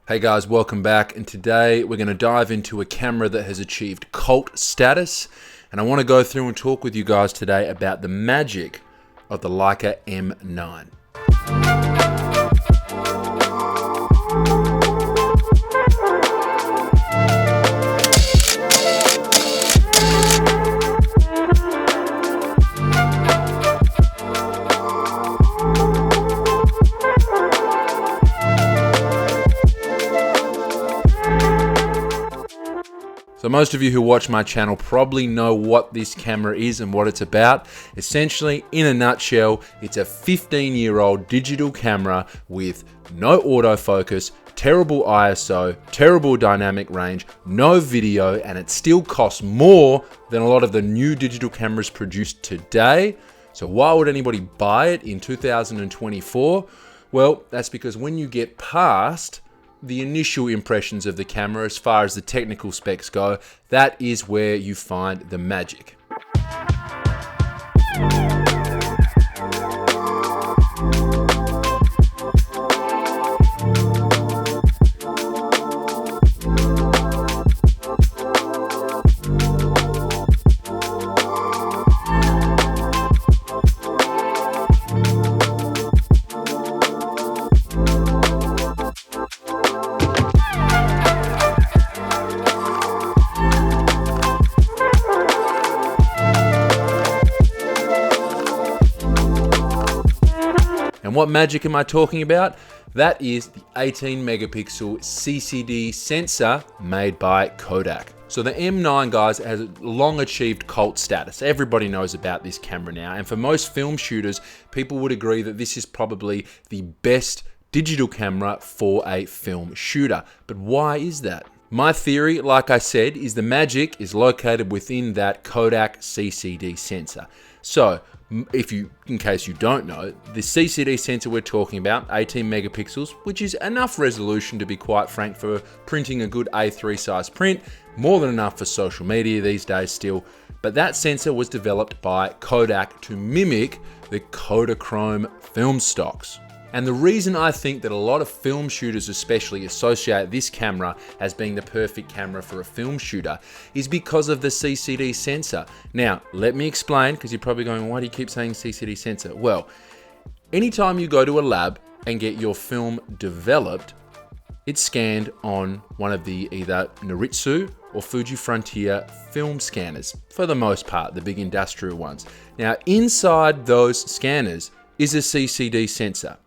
Hey guys, welcome back, and today we're going to dive into a camera that has achieved cult status, and I want to go through and talk with you guys today about the magic of the Leica M9. So most of you who watch my channel probably know what this camera is and what it's about. Essentially, in a nutshell, it's a 15-year-old digital camera with no autofocus, terrible ISO, terrible dynamic range, no video, and it still costs more than a lot of the new digital cameras produced today. So why would anybody buy it in 2024? Well, that's because when you get past the initial impressions of the camera as far as the technical specs go, that is where you find the magic. And what magic am I talking about? That is the 18 megapixel CCD sensor made by Kodak. So the M9, guys, has long achieved cult status. Everybody knows about this camera now. And for most film shooters, people would agree that this is probably the best digital camera for a film shooter. But why is that? My theory, like I said, is the magic is located within that Kodak CCD sensor. So, in case you don't know, the CCD sensor we're talking about, 18 megapixels, which is enough resolution to be quite frank for printing a good A3 size print, more than enough for social media these days still. But that sensor was developed by Kodak to mimic the Kodachrome film stocks. And the reason I think that a lot of film shooters especially associate this camera as being the perfect camera for a film shooter is because of the CCD sensor. Now, let me explain, because you're probably going, why do you keep saying CCD sensor? Well, anytime you go to a lab and get your film developed, it's scanned on one of the either Noritsu or Fuji Frontier film scanners, for the most part, the big industrial ones. Now, inside those scanners is a CCD sensor.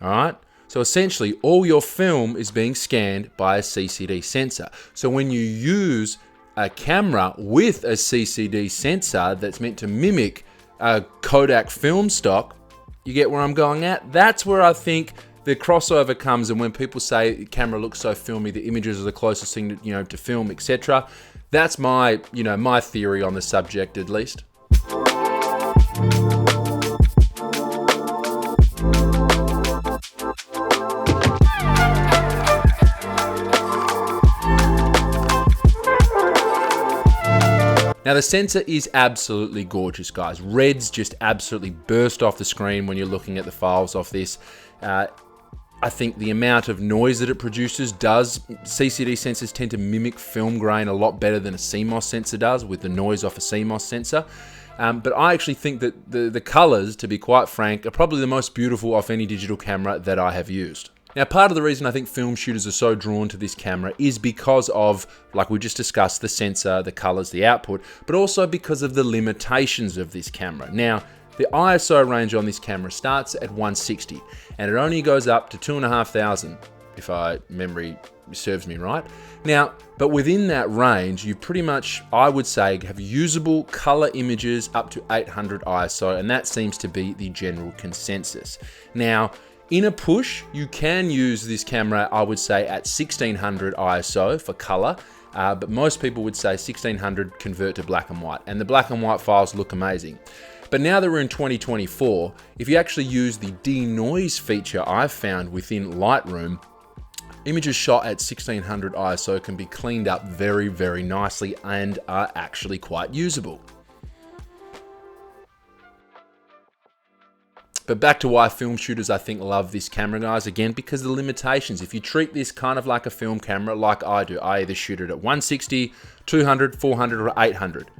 All right, so essentially all your film is being scanned by a CCD sensor. So when you use a camera with a CCD sensor that's meant to mimic a Kodak film stock, you get where I'm going at? That's where I think the crossover comes, and when people say the camera looks so filmy, the images are the closest thing to, to film, etc. That's my, my theory on the subject, at least. Now the sensor is absolutely gorgeous, guys. Reds just absolutely burst off the screen when you're looking at the files off this. I think the amount of noise that it produces CCD sensors tend to mimic film grain a lot better than a CMOS sensor does with the noise off a CMOS sensor. But I actually think that the colors, to be quite frank, are probably the most beautiful off any digital camera that I have used. Now, part of the reason I think film shooters are so drawn to this camera is because of, like we just discussed, the sensor, the colors, the output, but also because of the limitations of this camera. Now, the ISO range on this camera starts at 160, and it only goes up to 2,500, if memory serves me right. Now, but within that range, you pretty much, I would say, have usable color images up to 800 ISO, and that seems to be the general consensus. Now, in a push, you can use this camera, I would say, at 1600 ISO for color, but most people would say 1600 convert to black and white, and the black and white files look amazing. But now that we're in 2024, if you actually use the denoise feature I've found within Lightroom, images shot at 1600 ISO can be cleaned up very, very nicely and are actually quite usable. But back to why film shooters, I think, love this camera, guys, again, because of the limitations. If you treat this kind of like a film camera, like I do, I either shoot it at 160, 200, 400, or 800.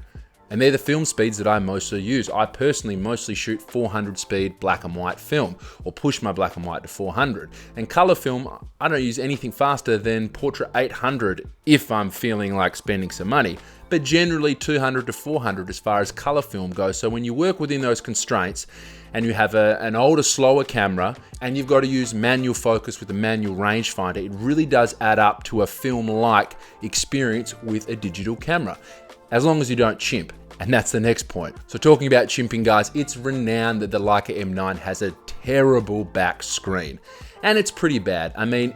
And they're the film speeds that I mostly use. I personally mostly shoot 400 speed black and white film, or push my black and white to 400. And color film, I don't use anything faster than Portrait 800 if I'm feeling like spending some money, but generally 200 to 400 as far as color film goes. So when you work within those constraints and you have an older, slower camera and you've got to use manual focus with a manual rangefinder, it really does add up to a film-like experience with a digital camera, as long as you don't chimp. And that's the next point. So talking about chimping, guys, it's renowned that the Leica M9 has a terrible back screen. And it's pretty bad. I mean,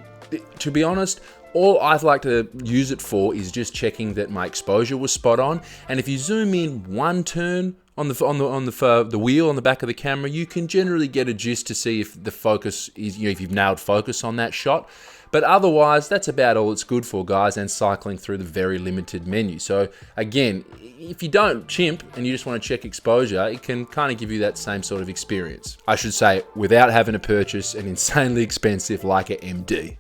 to be honest, all I'd like to use it for is just checking that my exposure was spot on. And if you zoom in one turn on the wheel on the back of the camera, you can generally get a gist to see if the focus is, if you've nailed focus on that shot. But otherwise, that's about all it's good for, guys, and cycling through the very limited menu. So again, if you don't chimp and you just want to check exposure, it can kind of give you that same sort of experience. I should say, without having to purchase an insanely expensive Leica MD.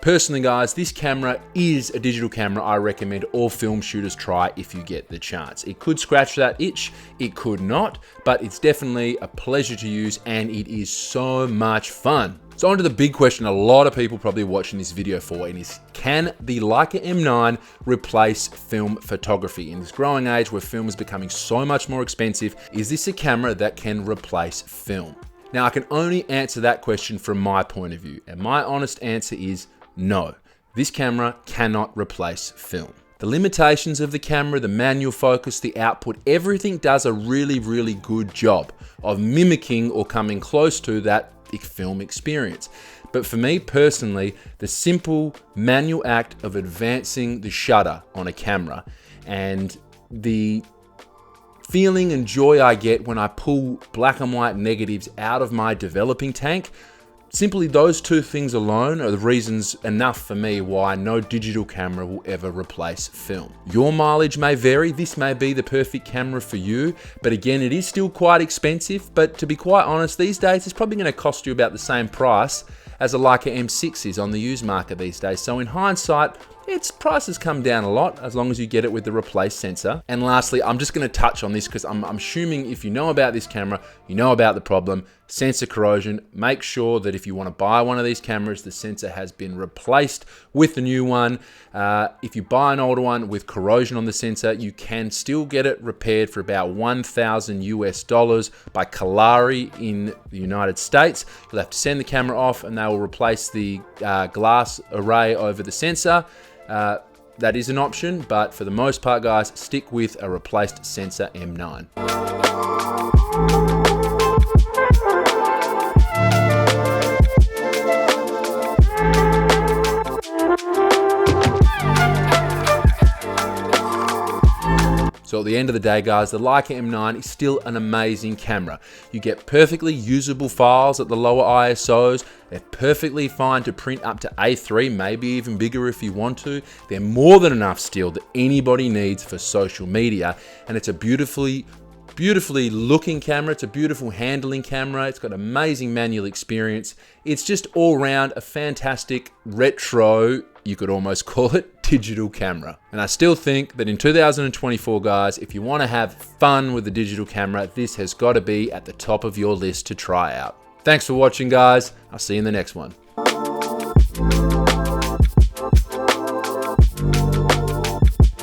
Personally, guys, this camera is a digital camera I recommend all film shooters try if you get the chance. It could scratch that itch, it could not, but it's definitely a pleasure to use and it is so much fun. So on to the big question a lot of people probably watching this video for, and is, can the Leica M9 replace film photography? In this growing age where film is becoming so much more expensive, is this a camera that can replace film? Now, I can only answer that question from my point of view, and my honest answer is no. This camera cannot replace film. The limitations of the camera, the manual focus, the output, everything does a really, really good job of mimicking or coming close to that film experience. But for me personally, the simple manual act of advancing the shutter on a camera and the feeling and joy I get when I pull black and white negatives out of my developing tank, simply those two things alone are the reasons enough for me why no digital camera will ever replace film. Your mileage may vary, this may be the perfect camera for you, but again, it is still quite expensive, but to be quite honest, these days, it's probably gonna cost you about the same price as a Leica M6 is on the used market these days. So in hindsight, its prices come down a lot as long as you get it with the replace sensor. And lastly, I'm just gonna touch on this because I'm assuming if you know about this camera, you know about the problem, sensor corrosion. Make sure that if you wanna buy one of these cameras, the sensor has been replaced with the new one. If you buy an older one with corrosion on the sensor, you can still get it repaired for about $1,000 US by Kalari in the United States. You'll have to send the camera off and they will replace the glass array over the sensor. That is an option, but for the most part, guys, stick with a replaced sensor M9. So at the end of the day, guys, the Leica M9 is still an amazing camera. You get perfectly usable files at the lower ISOs. They're perfectly fine to print up to A3, maybe even bigger if you want to. They're more than enough still that anybody needs for social media. And it's a beautifully looking camera. It's a beautiful handling camera. It's got amazing manual experience. It's just all around a fantastic retro, you could almost call it, digital camera. And I still think that in 2024, guys, if you want to have fun with the digital camera, this has got to be at the top of your list to try out. Thanks for watching, guys. I'll see you in the next one.